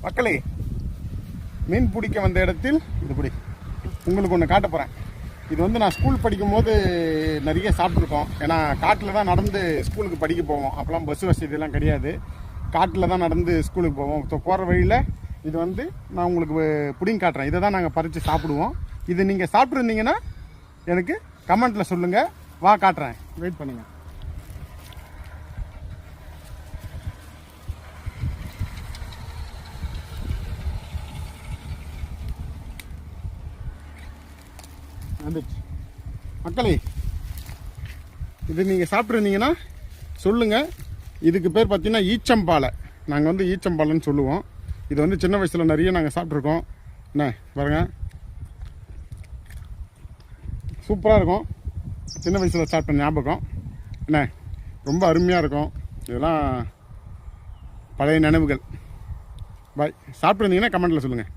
மக்களே, மீன் பிடிக்க வந்த இடத்தில் இது பிடி உங்களுக்கு ஒன்று காட்ட போகிறேன். இது வந்து நான் ஸ்கூல் படிக்கும் போது நிறைய சாப்பிட்ருக்கோம். ஏன்னா காட்டில் தான் நடந்து ஸ்கூலுக்கு படிக்க போவோம். அப்போலாம் பஸ் வசதியெல்லாம் கிடையாது. காட்டில் தான் நடந்து ஸ்கூலுக்கு போவோம். ஸோ போகிற வழியில் இது வந்து நான் உங்களுக்கு புடிங்க காட்டுறேன். இதை தான் நாங்கள் பறித்து சாப்பிடுவோம். இது நீங்கள் சாப்பிட்ருந்தீங்கன்னா எனக்கு கமெண்ட்டில் சொல்லுங்கள். வா காட்டுறேன், வெயிட் பண்ணுங்கள். வந்துச்சு மக்களே, இது நீங்கள் சாப்பிட்ருந்தீங்கன்னா சொல்லுங்கள். இதுக்கு பேர் பார்த்தீங்கன்னா ஈச்சம்பாலை. நாங்கள் வந்து ஈச்சம்பாலைன்னு சொல்லுவோம். இது வந்து சின்ன வயசில் நிறைய நாங்கள் சாப்பிட்ருக்கோம். என்ன பாருங்க, சூப்பராக இருக்கும். சின்ன வயசில் சாப்பிட்ட ஞாபகம் என்ன, ரொம்ப அருமையாக இருக்கும். இதெல்லாம் பழைய நினைவுகள். பாய். சாப்பிட்ருந்தீங்கன்னா கமெண்ட்டில் சொல்லுங்கள்.